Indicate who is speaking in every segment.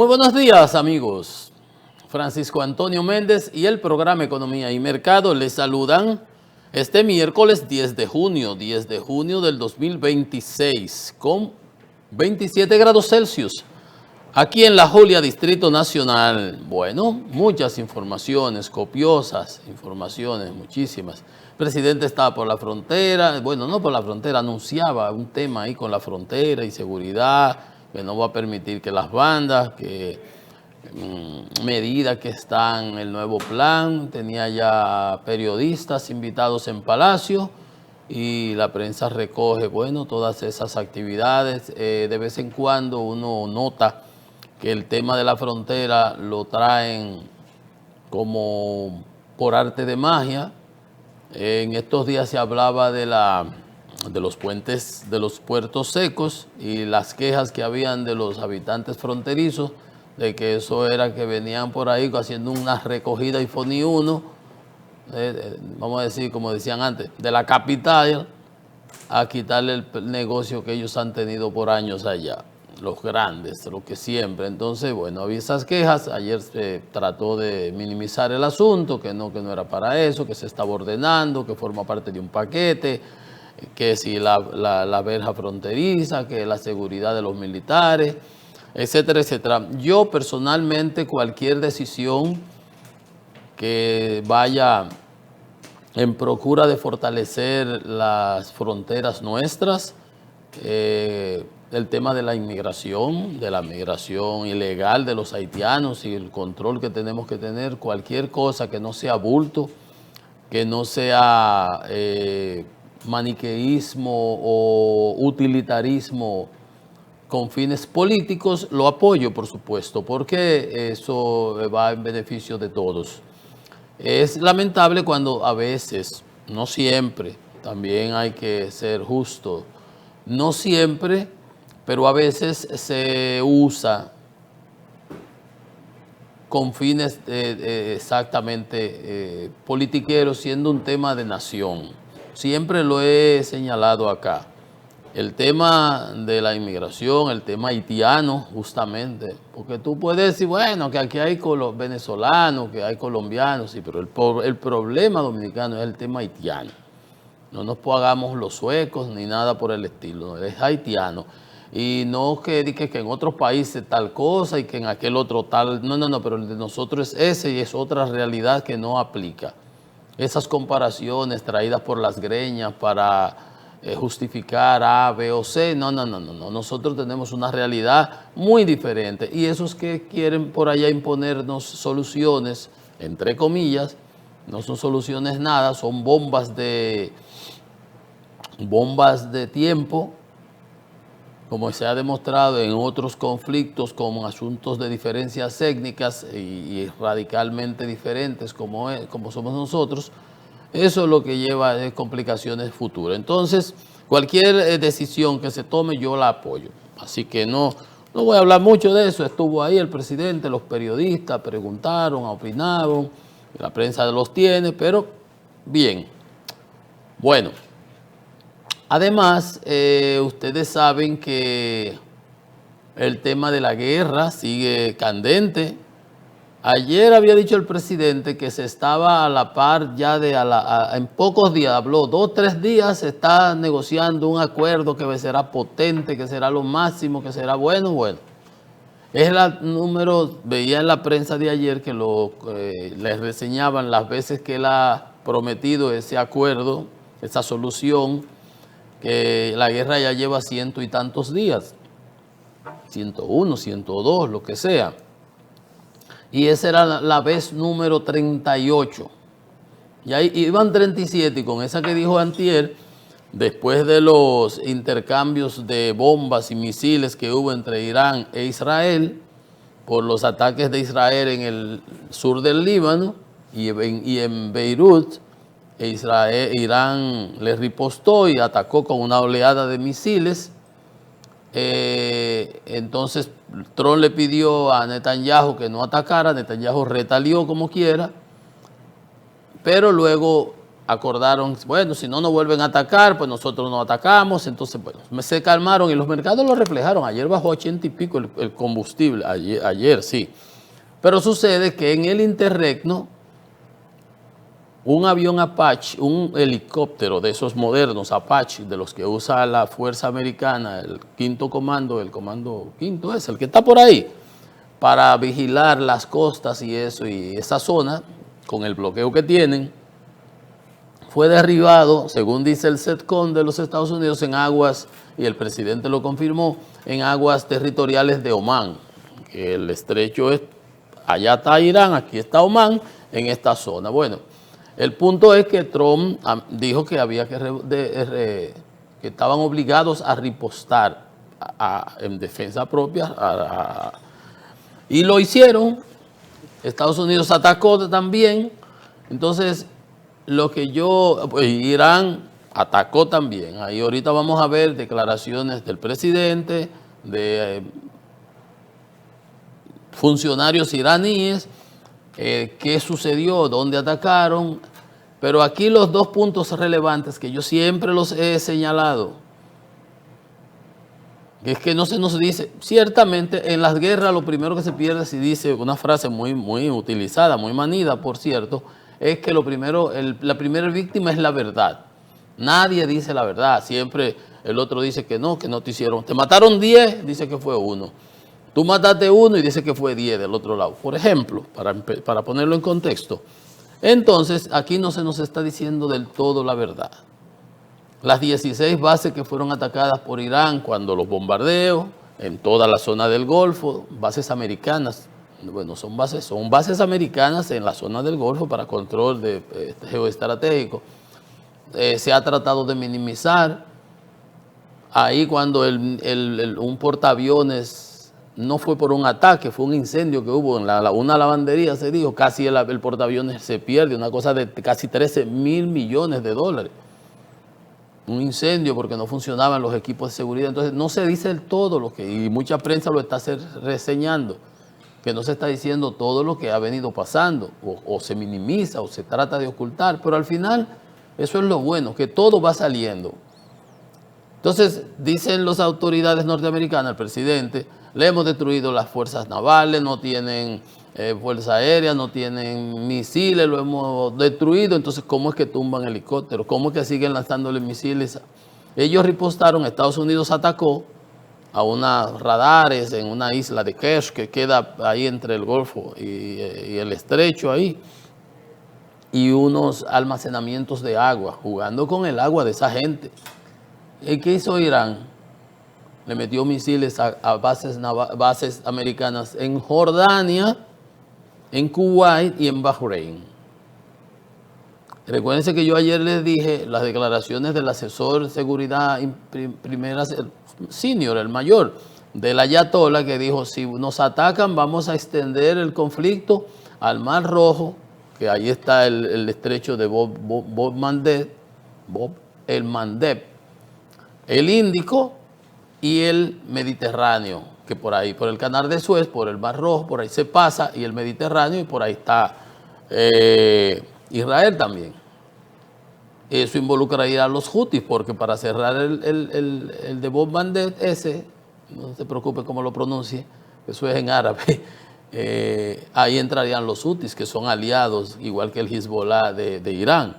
Speaker 1: Muy buenos días, amigos. Francisco Antonio Méndez y el programa Economía y Mercado les saludan este miércoles 10 de junio del 2026 con 27 grados Celsius. Aquí en La Julia, Distrito Nacional. Bueno, muchas informaciones, copiosas informaciones, muchísimas. El presidente estaba por la frontera, bueno, no por la frontera, anunciaba un tema ahí con la frontera y seguridad, que no va a permitir que las bandas, que medidas que están en el nuevo plan. Tenía ya periodistas invitados en Palacio y la prensa recoge, bueno, todas esas actividades. De vez en cuando uno nota que el tema de la frontera lo traen como por arte de magia. En estos días se hablaba de los puentes, de los puertos secos y las quejas que habían de los habitantes fronterizos de que eso era que venían por ahí haciendo una recogida y FONI 1, vamos a decir, como decían antes, de la capital a quitarle el negocio que ellos han tenido por años allá, los grandes, lo que siempre. Entonces, bueno, había esas quejas. Ayer se trató de minimizar el asunto, que no era para eso, que se estaba ordenando, que forma parte de un paquete, que si la verja fronteriza, que la seguridad de los militares, etcétera, etcétera. Yo personalmente, cualquier decisión que vaya en procura de fortalecer las fronteras nuestras, el tema de la migración ilegal de los haitianos y el control que tenemos que tener, cualquier cosa que no sea bulto, que no sea maniqueísmo o utilitarismo con fines políticos, lo apoyo, por supuesto, porque eso va en beneficio de todos. Es lamentable cuando a veces, no siempre, también hay que ser justo, no siempre, pero a veces se usa con fines exactamente politiqueros, siendo un tema de nación. Siempre lo he señalado acá. El tema de la inmigración, el tema haitiano, justamente, porque tú puedes decir, bueno, que aquí hay venezolanos, que hay colombianos, sí, pero el problema dominicano es el tema haitiano. No nos hagamos los suecos ni nada por el estilo, es haitiano. Y no que en otros países tal cosa y que en aquel otro tal, no, pero el de nosotros es ese y es otra realidad que no aplica. Esas comparaciones traídas por las greñas para justificar A, B o C, no. Nosotros tenemos una realidad muy diferente y esos que quieren por allá imponernos soluciones, entre comillas, no son soluciones nada, son bombas de tiempo, como se ha demostrado en otros conflictos con asuntos de diferencias étnicas y radicalmente diferentes como somos nosotros. Eso es lo que lleva a complicaciones futuras. Entonces, cualquier decisión que se tome, yo la apoyo. Así que no voy a hablar mucho de eso. Estuvo ahí el presidente, los periodistas preguntaron, opinaron, la prensa los tiene, pero bien. Bueno, además, ustedes saben que el tema de la guerra sigue candente. Ayer había dicho el presidente que se estaba a la par ya en pocos días, habló 2 o 3 días, se está negociando un acuerdo que será potente, que será lo máximo, que será bueno. Es veía en la prensa de ayer que les reseñaban las veces que él ha prometido ese acuerdo, esa solución, que la guerra ya lleva 100 y tantos días, 101, 102, lo que sea. Y esa era la vez número 38. Y ahí iban 37 y con esa que dijo antier, después de los intercambios de bombas y misiles que hubo entre Irán e Israel, por los ataques de Israel en el sur del Líbano y en Beirut, Irán le ripostó y atacó con una oleada de misiles. Entonces Trump le pidió a Netanyahu que no atacara, Netanyahu retalió como quiera, pero luego acordaron, bueno, si no nos vuelven a atacar, pues nosotros no atacamos. Entonces, bueno, se calmaron y los mercados lo reflejaron. Ayer bajó 80 y pico el combustible, ayer sí. Pero sucede que en el interregno, un avión Apache, un helicóptero de esos modernos Apache, de los que usa la Fuerza Americana, el quinto comando, el comando quinto es el que está por ahí, para vigilar las costas y eso, y esa zona, con el bloqueo que tienen, fue derribado, según dice el CENTCOM de los Estados Unidos, en aguas, y el presidente lo confirmó, en aguas territoriales de Omán. Que el estrecho es, allá está Irán, aquí está Omán, en esta zona. Bueno, el punto es que Trump dijo que había que estaban obligados a ripostar en defensa propia, y lo hicieron. Estados Unidos atacó también. Entonces, Irán atacó también. Ahí ahorita vamos a ver declaraciones del presidente, de funcionarios iraníes, qué sucedió, dónde atacaron. Pero aquí los dos puntos relevantes que yo siempre los he señalado, es que no se nos dice, ciertamente en las guerras lo primero que se pierde, si dice una frase muy utilizada, muy manida, por cierto, es que la primera víctima es la verdad. Nadie dice la verdad, siempre el otro dice que no te hicieron. Te mataron 10, dice que fue 1. Tú mataste 1 y dice que fue 10 del otro lado. Por ejemplo, para ponerlo en contexto. Entonces, aquí no se nos está diciendo del todo la verdad. Las 16 bases que fueron atacadas por Irán cuando los bombardeos en toda la zona del Golfo, bases americanas, bueno, son bases americanas en la zona del Golfo para control geoestratégico. Se ha tratado de minimizar. Ahí cuando un portaaviones no fue por un ataque, fue un incendio que hubo en una lavandería, se dijo, casi el portaaviones se pierde, una cosa de casi 13 mil millones de dólares. Un incendio porque no funcionaban los equipos de seguridad. Entonces no se dice todo y mucha prensa lo está reseñando, que no se está diciendo todo lo que ha venido pasando, o se minimiza o se trata de ocultar, pero al final eso es lo bueno, que todo va saliendo. Entonces dicen las autoridades norteamericanas, el presidente, le hemos destruido las fuerzas navales, no tienen fuerza aérea, no tienen misiles, lo hemos destruido. Entonces, ¿cómo es que tumban helicópteros? ¿Cómo es que siguen lanzándole misiles? Ellos ripostaron, Estados Unidos atacó a unos radares en una isla de Kerch que queda ahí entre el Golfo y el estrecho ahí, y unos almacenamientos de agua, jugando con el agua de esa gente. ¿Y qué hizo Irán? Le metió misiles a bases americanas en Jordania, en Kuwait y en Bahrein. Recuérdense que yo ayer les dije las declaraciones del asesor de seguridad senior, el mayor, del Ayatollah, que dijo, si nos atacan vamos a extender el conflicto al Mar Rojo, que ahí está el estrecho de Bab el Mandeb, el Índico y el Mediterráneo, que por ahí, por el Canal de Suez, por el Mar Rojo, por ahí se pasa, y el Mediterráneo, y por ahí está Israel también. Eso involucraría a los Houthis, porque para cerrar el de Bab Mandeb ese, no se preocupe cómo lo pronuncie, eso es en árabe, ahí entrarían los Houthis, que son aliados, igual que el Hezbollah de Irán.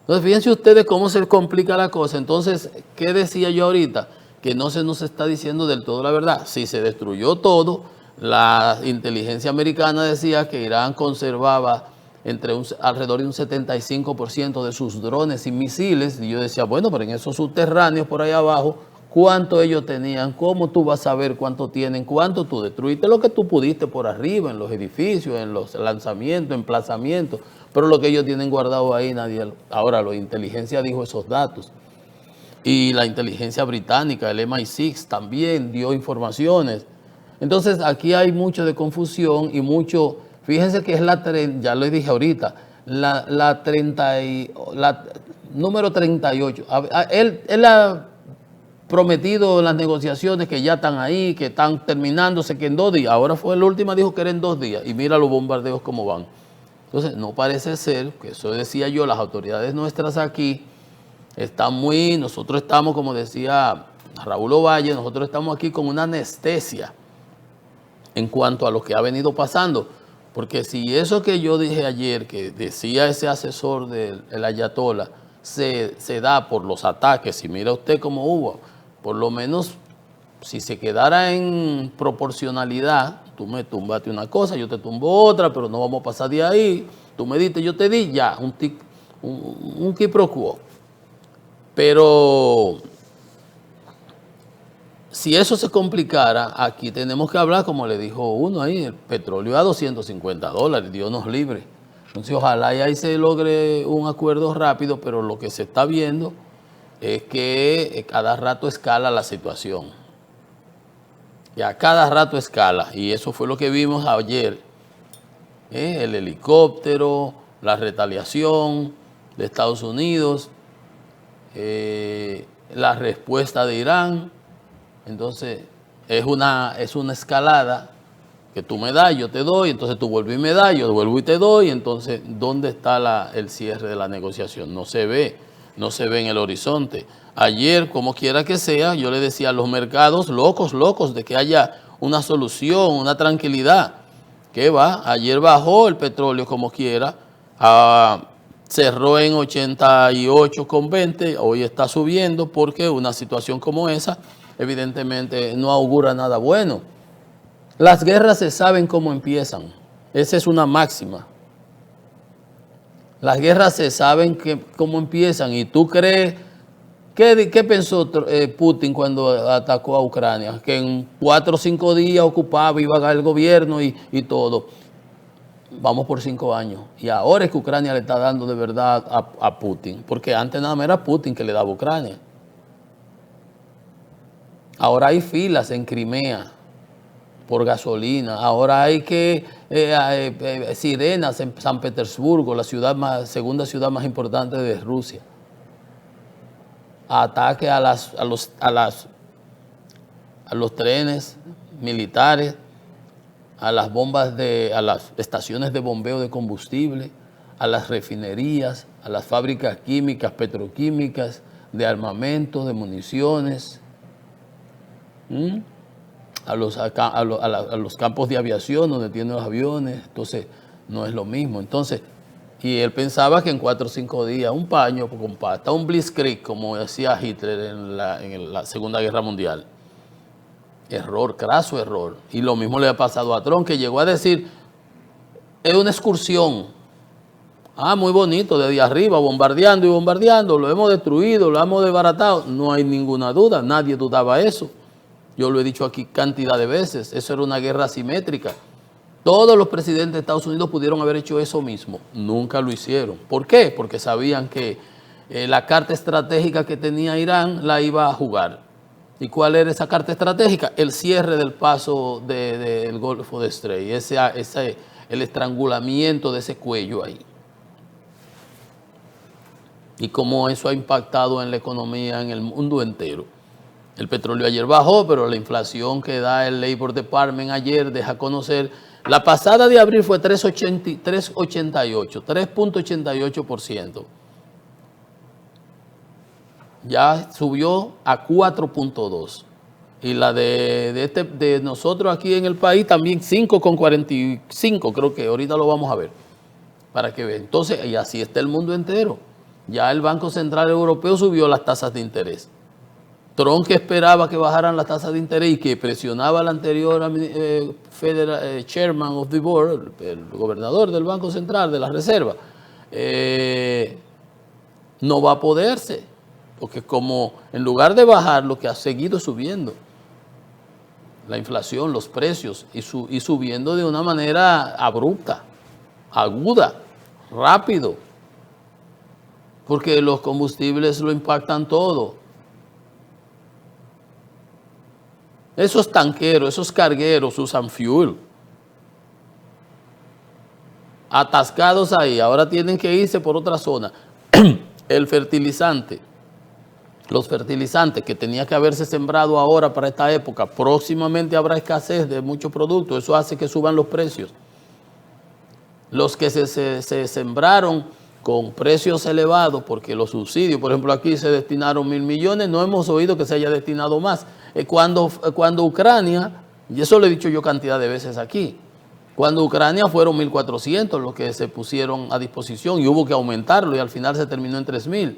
Speaker 1: Entonces, fíjense ustedes cómo se complica la cosa. Entonces, ¿qué decía yo ahorita? Que no se nos está diciendo del todo la verdad. Si se destruyó todo, la inteligencia americana decía que Irán conservaba alrededor de un 75% de sus drones y misiles. Y yo decía, bueno, pero en esos subterráneos por ahí abajo, ¿cuánto ellos tenían? ¿Cómo tú vas a saber cuánto tienen? ¿Cuánto tú destruiste? Lo que tú pudiste por arriba, en los edificios, en los lanzamientos, emplazamientos. Pero lo que ellos tienen guardado ahí, nadie. Ahora, la inteligencia dijo esos datos. Y la inteligencia británica, el MI6, también dio informaciones. Entonces, aquí hay mucho de confusión y mucho. Fíjense que es ya lo dije ahorita, número 38. Él ha prometido las negociaciones que ya están ahí, que están terminándose, que en 2 días. Ahora fue la última, dijo que era en 2 días. Y mira los bombardeos cómo van. Entonces, no parece ser, que eso decía yo, las autoridades nuestras aquí están nosotros estamos, como decía Raúl Ovalle, nosotros estamos aquí con una anestesia en cuanto a lo que ha venido pasando. Porque si eso que yo dije ayer, que decía ese asesor del ayatollah, se da por los ataques, y mira usted cómo hubo, por lo menos si se quedara en proporcionalidad, tú me tumbaste una cosa, yo te tumbo otra, pero no vamos a pasar de ahí, tú me diste, yo te di, ya, un quid pro quo. Pero si eso se complicara, aquí tenemos que hablar, como le dijo uno ahí, el petróleo a $250, Dios nos libre. Entonces, ojalá y ahí se logre un acuerdo rápido, pero lo que se está viendo es que cada rato escala la situación. Ya cada rato escala, y eso fue lo que vimos ayer. El helicóptero, la retaliación de Estados Unidos, la respuesta de Irán. Entonces, es una escalada que tú me das, yo te doy, entonces tú vuelves y me das, yo vuelvo y te doy. Entonces, ¿dónde está el cierre de la negociación? No se ve en el horizonte. Ayer, como quiera que sea, yo le decía a los mercados locos de que haya una solución, una tranquilidad. ¿Qué va? Ayer bajó el petróleo como quiera, cerró en 88,20, hoy está subiendo porque una situación como esa evidentemente no augura nada bueno. Las guerras se saben cómo empiezan, esa es una máxima. Las guerras se saben cómo empiezan, y tú crees, ¿qué pensó Putin cuando atacó a Ucrania? Que en 4 o 5 días ocupaba, iba a ganar el gobierno y todo. Vamos por 5 años. Y ahora es que Ucrania le está dando de verdad a Putin, porque antes nada más era Putin que le daba a Ucrania. Ahora hay filas en Crimea por gasolina. Ahora hay sirenas en San Petersburgo, la segunda ciudad más importante de Rusia. Ataque a los trenes militares, a las a las estaciones de bombeo de combustible, a las refinerías, a las fábricas químicas, petroquímicas, de armamento, de municiones. A los campos de aviación donde tienen los aviones. Entonces no es lo mismo. Entonces, y él pensaba que en 4 o 5 días un paño con pasta, un blitzkrieg, como decía Hitler en la Segunda Guerra Mundial. Error, craso error. Y lo mismo le ha pasado a Trump, que llegó a decir, es una excursión. Muy bonito, desde arriba, bombardeando y bombardeando, lo hemos destruido, lo hemos desbaratado. No hay ninguna duda, nadie dudaba eso. Yo lo he dicho aquí cantidad de veces, eso era una guerra asimétrica. Todos los presidentes de Estados Unidos pudieron haber hecho eso mismo, nunca lo hicieron. ¿Por qué? Porque sabían que la carta estratégica que tenía Irán la iba a jugar. ¿Y cuál era esa carta estratégica? El cierre del paso del Golfo de Strait, el estrangulamiento de ese cuello ahí. Y cómo eso ha impactado en la economía en el mundo entero. El petróleo ayer bajó, pero la inflación que da el Labor Department ayer deja conocer, la pasada de abril fue 3.88%. Ya subió a 4.2. Y la de nosotros aquí en el país también 5.45, creo que ahorita lo vamos a ver, para que vean. Entonces, y así está el mundo entero. Ya el Banco Central Europeo subió las tasas de interés. Trump, que esperaba que bajaran las tasas de interés y que presionaba al anterior chairman of the board, el gobernador del Banco Central, de la Reserva, no va a poderse, porque como en lugar de bajar, lo que ha seguido subiendo, la inflación, los precios, y subiendo de una manera abrupta, aguda, rápido, porque los combustibles lo impactan todo. Esos tanqueros, esos cargueros usan fuel. Atascados ahí, ahora tienen que irse por otra zona. El fertilizante, los fertilizantes que tenía que haberse sembrado ahora para esta época, próximamente habrá escasez de muchos productos, eso hace que suban los precios. Los que se sembraron con precios elevados, porque los subsidios, por ejemplo, aquí se destinaron 1.000 millones, no hemos oído que se haya destinado más. Cuando Ucrania, y eso lo he dicho yo cantidad de veces aquí, cuando Ucrania fueron 1.400 los que se pusieron a disposición y hubo que aumentarlo y al final se terminó en 3.000.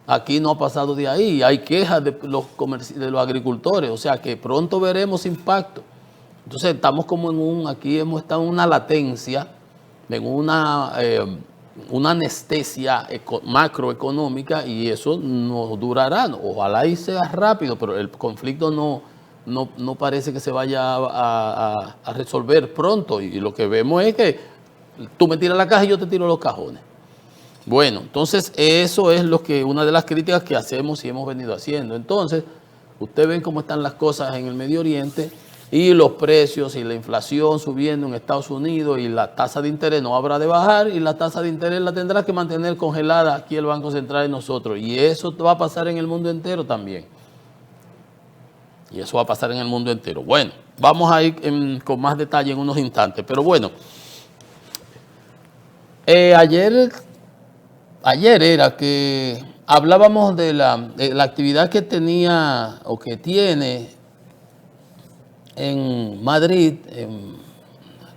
Speaker 1: Aquí no ha pasado de ahí, hay quejas de los agricultores, o sea que pronto veremos impacto. Entonces estamos como aquí hemos estado en una latencia, en una anestesia macroeconómica y eso no durará. Ojalá y sea rápido, pero el conflicto no parece que se vaya a resolver pronto. Y lo que vemos es que tú me tiras la caja y yo te tiro los cajones. Bueno, entonces eso es una de las críticas que hacemos y hemos venido haciendo. Entonces, ustedes ven cómo están las cosas en el Medio Oriente y los precios y la inflación subiendo en Estados Unidos y la tasa de interés no habrá de bajar y la tasa de interés la tendrá que mantener congelada aquí el Banco Central de nosotros. Y eso va a pasar en el mundo entero también. Y eso va a pasar en el mundo entero. Bueno, vamos a ir con más detalle en unos instantes. Pero bueno, Ayer era que hablábamos de la actividad que tenía o que tiene en Madrid,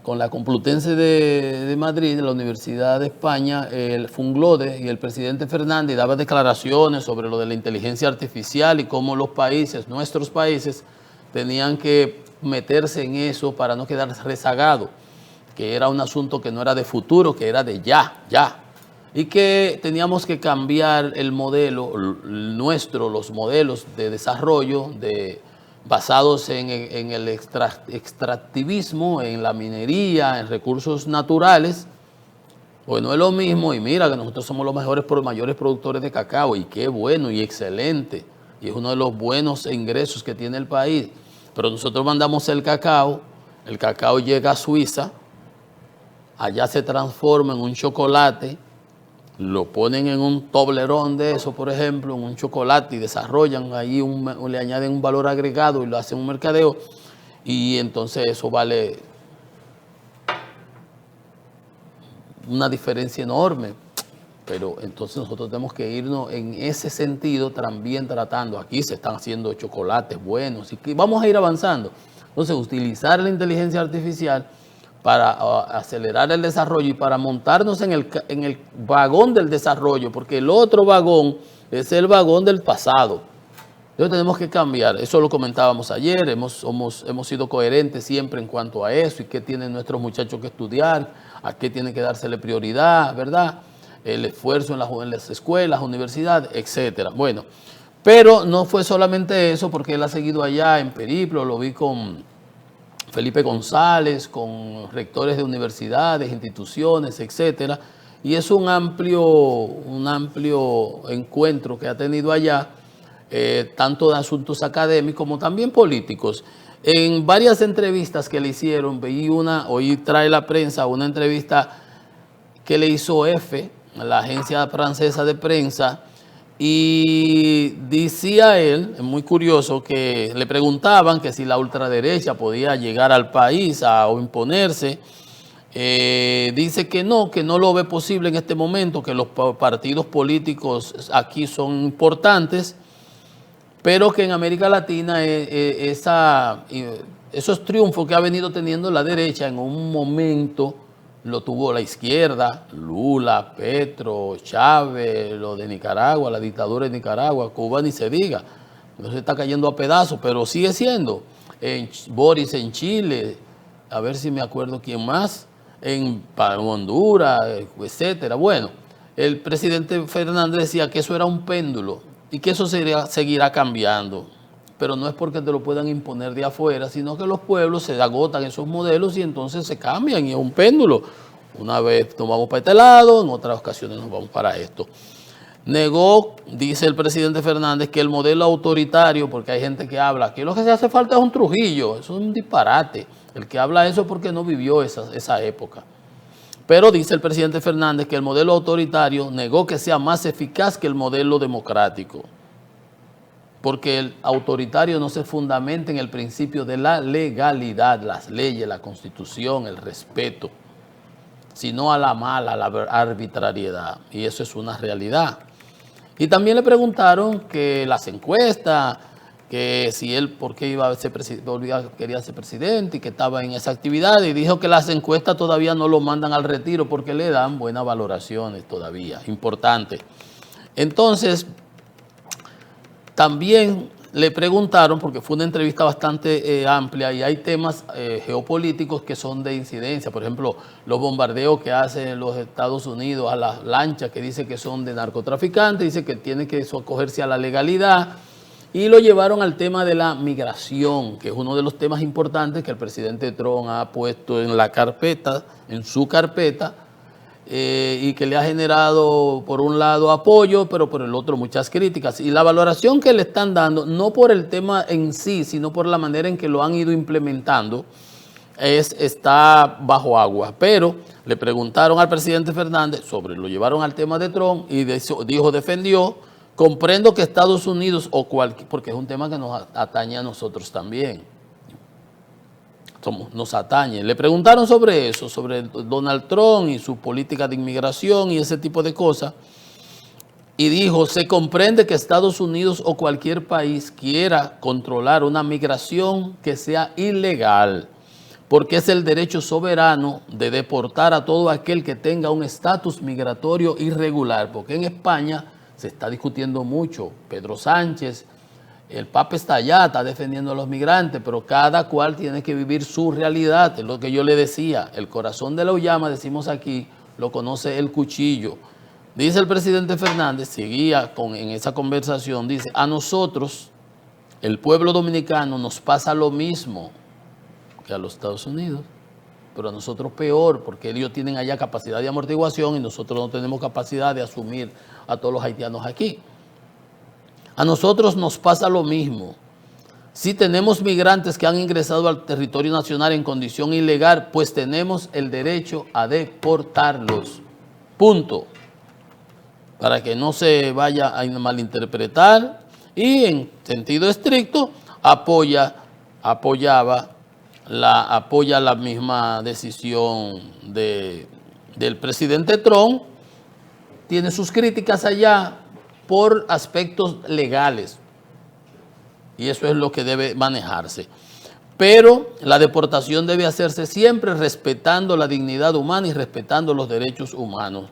Speaker 1: con la Complutense de Madrid, de la Universidad de España, el Funglode y el presidente Fernández daba declaraciones sobre lo de la inteligencia artificial y cómo los países, nuestros países, tenían que meterse en eso para no quedar rezagados, que era un asunto que no era de futuro, que era de ya. Y que teníamos que cambiar el modelo los modelos de desarrollo basados en el extractivismo, en la minería, en recursos naturales. Pues no es lo mismo, y mira que nosotros somos los mayores productores de cacao, y qué bueno y excelente, y es uno de los buenos ingresos que tiene el país. Pero nosotros mandamos el cacao llega a Suiza, allá se transforma en un chocolate, lo ponen en un toblerón de eso, por ejemplo, en un chocolate y desarrollan ahí, le añaden un valor agregado y lo hacen un mercadeo y entonces eso vale una diferencia enorme. Pero entonces nosotros tenemos que irnos en ese sentido también tratando. Aquí se están haciendo chocolates buenos y vamos a ir avanzando. Entonces utilizar la inteligencia artificial para acelerar el desarrollo y para montarnos en el vagón del desarrollo, porque el otro vagón es el vagón del pasado. Entonces tenemos que cambiar, eso lo comentábamos ayer, hemos sido coherentes siempre en cuanto a eso y qué tienen nuestros muchachos que estudiar, a qué tiene que dársele prioridad, ¿verdad? El esfuerzo en las escuelas, universidades, etcétera. Bueno, pero no fue solamente eso, porque él ha seguido allá en periplo, lo vi con Felipe González, con rectores de universidades, instituciones, etcétera, y es un amplio encuentro que ha tenido allá, tanto de asuntos académicos como también políticos. En varias entrevistas que le hicieron, hoy trae la prensa una entrevista que le hizo EFE, la agencia francesa de prensa, y decía él, es muy curioso, que le preguntaban que si la ultraderecha podía llegar al país o imponerse. Dice que no lo ve posible en este momento, que los partidos políticos aquí son importantes, pero que en América Latina esos triunfos que ha venido teniendo la derecha en un momento lo tuvo la izquierda, Lula, Petro, Chávez, lo de Nicaragua, la dictadura de Nicaragua, Cuba ni se diga, no se está cayendo a pedazos, pero sigue siendo. Boris en Chile, a ver si me acuerdo quién más, en Honduras, etcétera. Bueno, el presidente Fernández decía que eso era un péndulo y que eso seguirá cambiando. Pero no es porque te lo puedan imponer de afuera, sino que los pueblos se agotan esos modelos y entonces se cambian y es un péndulo. Una vez nos vamos para este lado, en otras ocasiones nos vamos para esto. Negó, dice el presidente Fernández, que el modelo autoritario, porque hay gente que habla, que lo que se hace falta es un Trujillo, eso es un disparate. El que habla eso es porque no vivió esa época. Pero dice el presidente Fernández que el modelo autoritario negó que sea más eficaz que el modelo democrático, porque el autoritario no se fundamenta en el principio de la legalidad, las leyes, la constitución, el respeto, sino a la mala, a la arbitrariedad. Y eso es una realidad. Y también le preguntaron que las encuestas, que si él, por qué iba a ser quería ser presidente y que estaba en esa actividad. Y dijo que las encuestas todavía no lo mandan al retiro porque le dan buenas valoraciones todavía, importante. Entonces, también le preguntaron, porque fue una entrevista bastante amplia y hay temas geopolíticos que son de incidencia. Por ejemplo, los bombardeos que hacen los Estados Unidos a las lanchas que dice que son de narcotraficantes, dice que tiene que acogerse a la legalidad. Y lo llevaron al tema de la migración, que es uno de los temas importantes que el presidente Trump ha puesto en la carpeta, en su carpeta, y que le ha generado, por un lado, apoyo, pero por el otro, muchas críticas. Y la valoración que le están dando, no por el tema en sí, sino por la manera en que lo han ido implementando, está bajo agua. Pero le preguntaron al presidente Fernández lo llevaron al tema de Trump y defendió, comprendo que Estados Unidos porque es un tema que nos atañe a nosotros también. Nos atañe. Le preguntaron sobre eso, sobre Donald Trump y su política de inmigración y ese tipo de cosas. Y dijo, se comprende que Estados Unidos o cualquier país quiera controlar una migración que sea ilegal, porque es el derecho soberano de deportar a todo aquel que tenga un estatus migratorio irregular, porque en España se está discutiendo mucho. Pedro Sánchez, el Papa está allá, está defendiendo a los migrantes, pero cada cual tiene que vivir su realidad. Es lo que yo le decía, el corazón de la Ullama, decimos aquí, lo conoce el cuchillo. Dice el presidente Fernández, seguía en esa conversación, dice, a nosotros, el pueblo dominicano, nos pasa lo mismo que a los Estados Unidos, pero a nosotros peor, porque ellos tienen allá capacidad de amortiguación y nosotros no tenemos capacidad de asumir a todos los haitianos aquí. A nosotros nos pasa lo mismo. Si tenemos migrantes que han ingresado al territorio nacional en condición ilegal, pues tenemos el derecho a deportarlos. Punto. Para que no se vaya a malinterpretar y en sentido estricto apoya la misma decisión del presidente Trump. Tiene sus críticas allá por aspectos legales, y eso es lo que debe manejarse. Pero la deportación debe hacerse siempre respetando la dignidad humana y respetando los derechos humanos,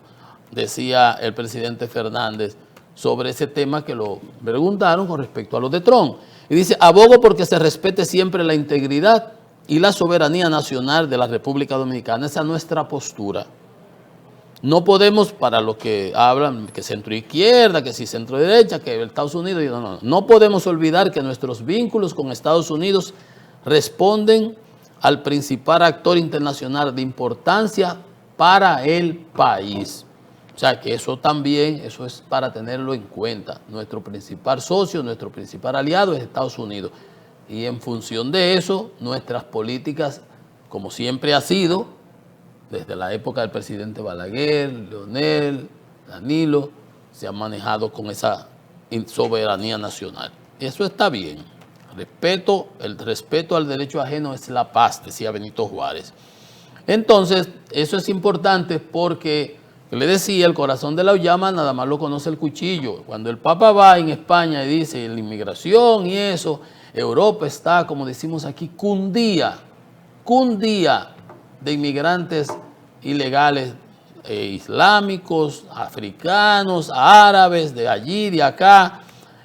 Speaker 1: decía el presidente Fernández sobre ese tema que lo preguntaron con respecto a los de Trump. Y dice, abogo porque se respete siempre la integridad y la soberanía nacional de la República Dominicana. Esa es nuestra postura. No podemos, para los que hablan que centro izquierda, que si centro derecha, que Estados Unidos, no podemos olvidar que nuestros vínculos con Estados Unidos responden al principal actor internacional de importancia para el país. O sea que eso también, eso es para tenerlo en cuenta. Nuestro principal socio, nuestro principal aliado es Estados Unidos. Y en función de eso, nuestras políticas, como siempre ha sido, desde la época del presidente Balaguer, Leonel, Danilo, se han manejado con esa soberanía nacional. Eso está bien. El respeto al derecho ajeno es la paz, decía Benito Juárez. Entonces, eso es importante porque, le decía, el corazón de la Ullama nada más lo conoce el cuchillo. Cuando el Papa va en España y dice la inmigración y eso, Europa está, como decimos aquí, cundía de inmigrantes ilegales islámicos, africanos, árabes, de allí, de acá,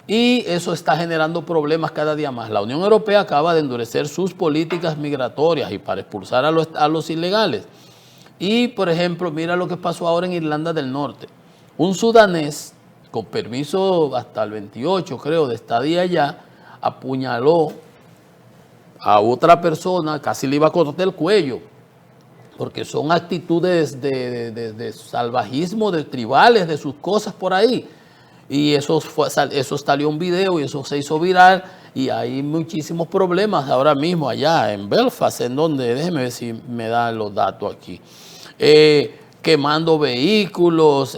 Speaker 1: y eso está generando problemas cada día más. La Unión Europea acaba de endurecer sus políticas migratorias y para expulsar a los ilegales. Y, por ejemplo, mira lo que pasó ahora en Irlanda del Norte. Un sudanés, con permiso hasta el 28, creo, de estadía allá, apuñaló a otra persona, casi le iba a cortar el cuello, porque son actitudes de salvajismo, de tribales, de sus cosas por ahí. Y eso salió un video y eso se hizo viral y hay muchísimos problemas ahora mismo allá en Belfast, en donde, déjeme ver si me dan los datos aquí, quemando vehículos,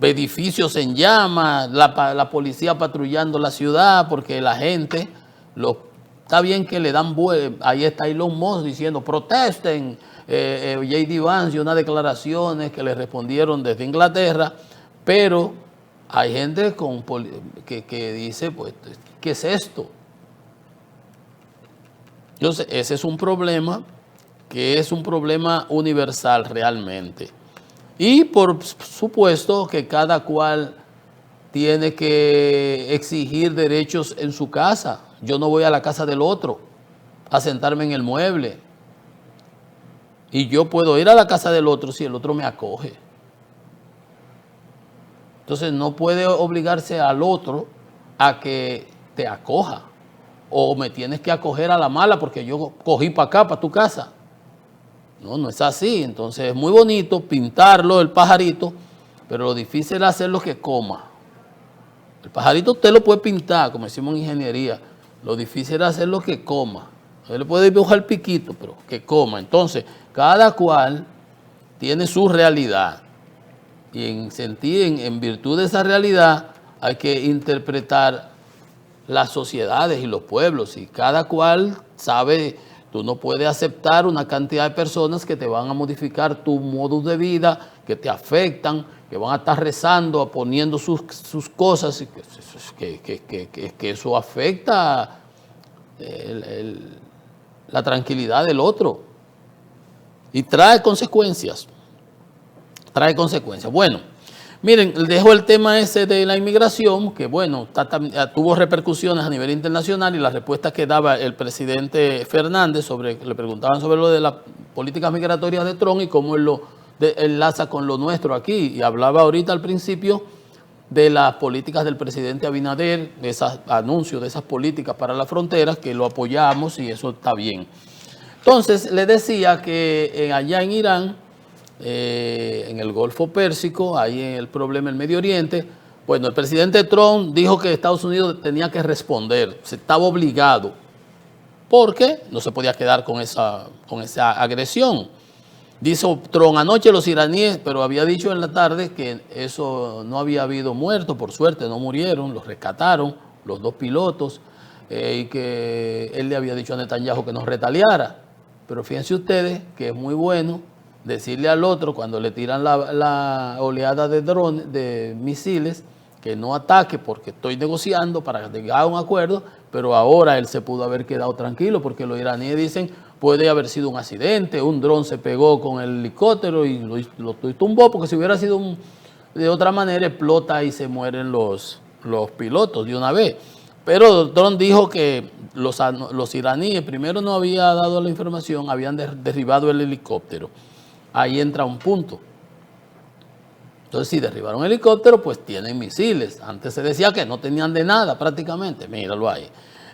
Speaker 1: edificios en llamas, la policía patrullando la ciudad porque la gente, los Está bien que le dan ahí está Elon Musk diciendo protesten, J.D. Vance y unas declaraciones que le respondieron desde Inglaterra, pero hay gente que dice, pues, ¿qué es esto? Entonces, ese es un problema que es un problema universal realmente. Y por supuesto que cada cual tiene que exigir derechos en su casa. Yo no voy a la casa del otro a sentarme en el mueble. Y yo puedo ir a la casa del otro si el otro me acoge. Entonces no puede obligarse al otro a que te acoja. O me tienes que acoger a la mala porque yo cogí para acá, para tu casa. No, no es así. Entonces es muy bonito pintarlo, el pajarito, pero lo difícil es hacerlo que coma. El pajarito usted lo puede pintar, como decimos en ingeniería. Lo difícil es hacerlo que coma. Usted le puede dibujar el piquito, pero que coma. Entonces, cada cual tiene su realidad. Y en virtud de esa realidad hay que interpretar las sociedades y los pueblos. Y cada cual sabe, tú no puedes aceptar una cantidad de personas que te van a modificar tu modus de vida, que te afectan, que van a estar rezando, poniendo sus cosas, y que eso afecta la tranquilidad del otro. Y trae consecuencias. Trae consecuencias. Bueno, miren, dejo el tema ese de la inmigración, que bueno, tuvo repercusiones a nivel internacional, y la respuesta que daba el presidente Fernández le preguntaban sobre lo de las políticas migratorias de Trump y cómo él lo enlaza con lo nuestro aquí. Y hablaba ahorita al principio de las políticas del presidente Abinader, de esos anuncios, de esas políticas para las fronteras, que lo apoyamos y eso está bien. Entonces, le decía que allá en Irán, en el Golfo Pérsico, ahí en el problema del Medio Oriente, bueno, el presidente Trump dijo que Estados Unidos tenía que responder, se estaba obligado, porque no se podía quedar con esa agresión. Dice Trump, anoche los iraníes, pero había dicho en la tarde que eso no había habido muertos, por suerte no murieron, los rescataron, los dos pilotos, y que él le había dicho a Netanyahu que no retaliara. Pero fíjense ustedes que es muy bueno decirle al otro cuando le tiran la oleada de drones, de misiles, que no ataque porque estoy negociando para llegar a un acuerdo, pero ahora él se pudo haber quedado tranquilo porque los iraníes dicen puede haber sido un accidente, un dron se pegó con el helicóptero y lo tumbó, porque si hubiera sido de otra manera explota y se mueren los pilotos de una vez. Pero Trump dijo que los iraníes primero no había dado la información, habían derribado el helicóptero. Ahí entra un punto. Entonces, si derribaron un helicóptero, pues tienen misiles. Antes se decía que no tenían de nada prácticamente. Míralo ahí.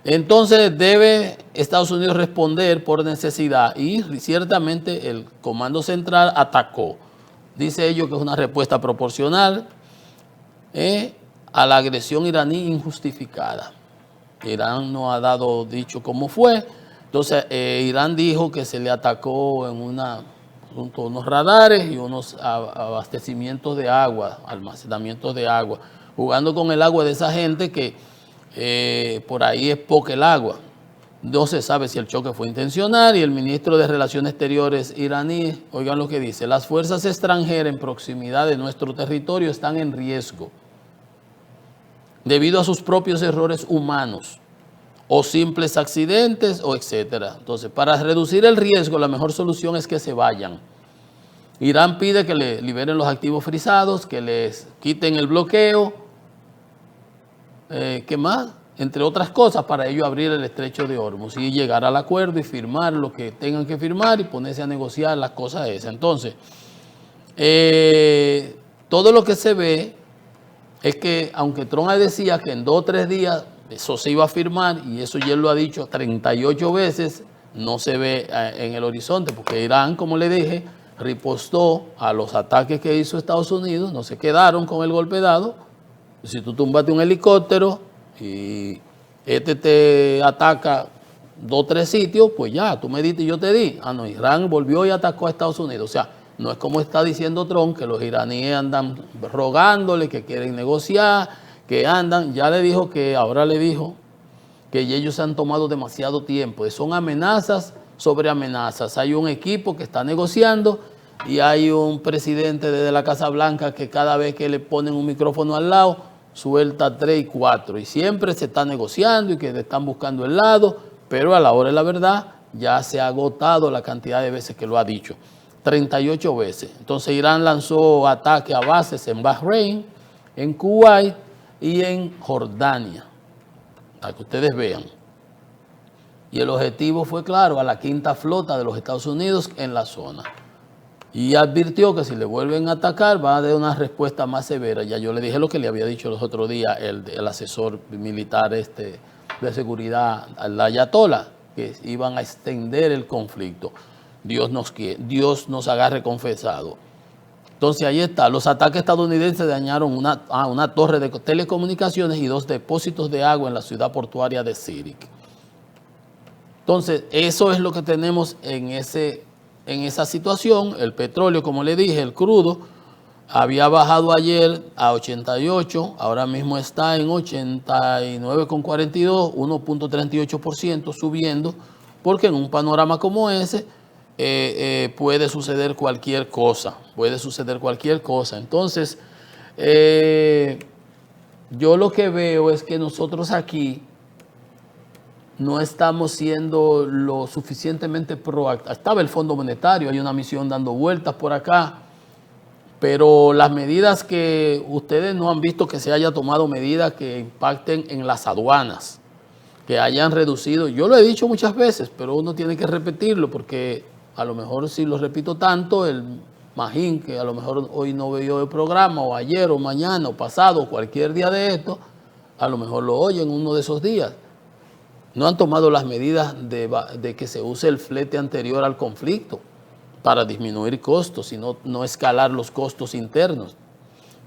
Speaker 1: Entonces, debe Estados Unidos responder por necesidad. Y ciertamente el Comando Central atacó. Dice ellos que es una respuesta proporcional a la agresión iraní injustificada. Irán no ha dicho cómo fue. Entonces, Irán dijo que se le atacó junto a unos radares y unos abastecimientos de agua, almacenamientos de agua, jugando con el agua de esa gente que por ahí es poca el agua. No se sabe si el choque fue intencional. Y el ministro de Relaciones Exteriores iraní, oigan lo que dice, las fuerzas extranjeras en proximidad de nuestro territorio están en riesgo debido a sus propios errores humanos o simples accidentes o etcétera. Entonces, para reducir el riesgo, la mejor solución es que se vayan. Irán pide que le liberen los activos frisados, que les quiten el bloqueo, ¿qué más? Entre otras cosas, para ello abrir el estrecho de Hormuz y llegar al acuerdo y firmar lo que tengan que firmar y ponerse a negociar las cosas esas. Entonces, todo lo que se ve es que, aunque Trump decía que en 2 o 3 días eso se iba a firmar, y eso ya él lo ha dicho 38 veces, no se ve en el horizonte, porque Irán, como le dije, ripostó a los ataques que hizo Estados Unidos, no se quedaron con el golpe dado. Si tú tumbaste un helicóptero y te ataca 2 o 3 sitios, pues ya, tú me diste y yo te di. No, Irán volvió y atacó a Estados Unidos. O sea, no es como está diciendo Trump, que los iraníes andan rogándole, que quieren negociar, que andan. Ya le dijo que, ahora le dijo que ellos han tomado demasiado tiempo. Son amenazas sobre amenazas. Hay un equipo que está negociando y hay un presidente desde la Casa Blanca que cada vez que le ponen un micrófono al lado, suelta 3 y 4. Y siempre se está negociando y que le están buscando el lado, pero a la hora de la verdad ya se ha agotado la cantidad de veces que lo ha dicho. 38 veces. Entonces Irán lanzó ataques a bases en Bahrein, en Kuwait y en Jordania, para que ustedes vean. Y el objetivo fue claro, a la quinta flota de los Estados Unidos en la zona. Y advirtió que si le vuelven a atacar va a dar una respuesta más severa. Ya yo le dije lo que le había dicho los otros días el asesor militar de seguridad, al ayatollah, que iban a extender el conflicto. Dios nos agarre confesado. Entonces ahí está, los ataques estadounidenses dañaron una torre de telecomunicaciones y 2 depósitos de agua en la ciudad portuaria de Zurich. Entonces eso es lo que tenemos en esa situación. El petróleo, como le dije, el crudo, había bajado ayer a 88, ahora mismo está en 89,42, 1.38% subiendo, porque en un panorama como ese puede suceder cualquier cosa, Entonces, yo lo que veo es que nosotros aquí no estamos siendo lo suficientemente proactivos. Estaba el Fondo Monetario, hay una misión dando vueltas por acá, pero las medidas que ustedes no han visto que se haya tomado medidas que impacten en las aduanas, que hayan reducido. Yo lo he dicho muchas veces, pero uno tiene que repetirlo porque a lo mejor si lo repito tanto, el Magín, que a lo mejor hoy no vio el programa, o ayer, o mañana, o pasado, o cualquier día de esto, a lo mejor lo oyen uno de esos días. No han tomado las medidas de que se use el flete anterior al conflicto para disminuir costos y no escalar los costos internos.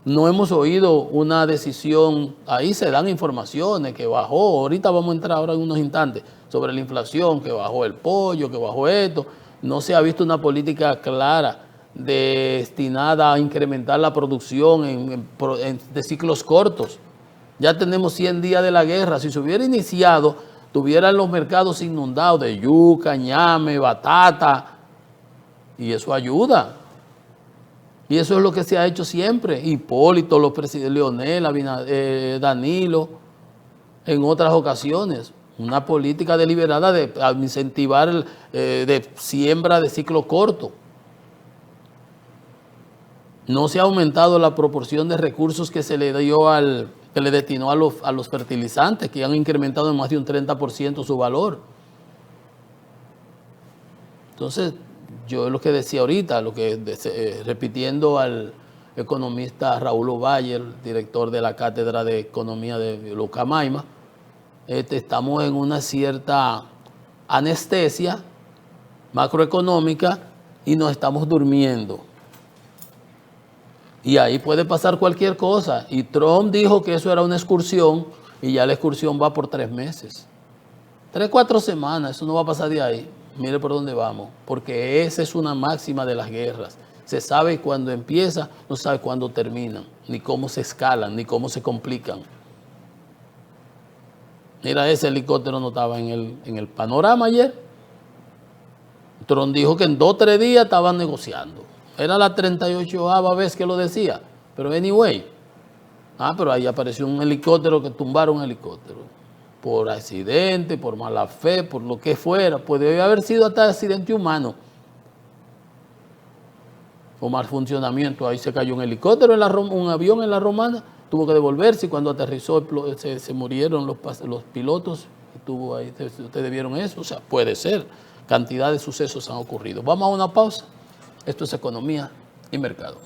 Speaker 1: No hemos oído una decisión, ahí se dan informaciones que bajó, ahorita vamos a entrar ahora en unos instantes, sobre la inflación, que bajó el pollo, que bajó esto. No se ha visto una política clara destinada a incrementar la producción de ciclos cortos. Ya tenemos 100 días de la guerra. Si se hubiera iniciado, tuvieran los mercados inundados de yuca, ñame, batata, y eso ayuda. Y eso es lo que se ha hecho siempre. Hipólito, los presidentes, Leonel, Danilo, en otras ocasiones. Una política deliberada de incentivar de siembra de ciclo corto. No se ha aumentado la proporción de recursos que se le dio que le destinó a los fertilizantes, que han incrementado en más de un 30% su valor. Entonces, yo lo que decía ahorita, repitiendo al economista Raúl Ovalle, el director de la Cátedra de Economía de Lucamaima, estamos en una cierta anestesia macroeconómica y nos estamos durmiendo. Y ahí puede pasar cualquier cosa. Y Trump dijo que eso era una excursión y ya la excursión va por 3 meses. 3, 4 semanas, eso no va a pasar de ahí. Mire por dónde vamos, porque esa es una máxima de las guerras. Se sabe cuándo empieza, no sabe cuándo terminan, ni cómo se escalan, ni cómo se complican. Mira, ese helicóptero no estaba en el panorama ayer. Trump dijo que en 2 o 3 días estaban negociando. Era la 38ª vez que lo decía, pero anyway. Pero ahí apareció un helicóptero que tumbaron un helicóptero. Por accidente, por mala fe, por lo que fuera. Puede haber sido hasta accidente humano. O mal funcionamiento. Ahí se cayó un helicóptero, un avión en la Romana, tuvo que devolverse y cuando aterrizó se murieron los pilotos. Estuvo ahí, ustedes vieron eso. O sea, puede ser. Cantidad de sucesos han ocurrido. Vamos a una pausa. Esto es Economía y Mercado.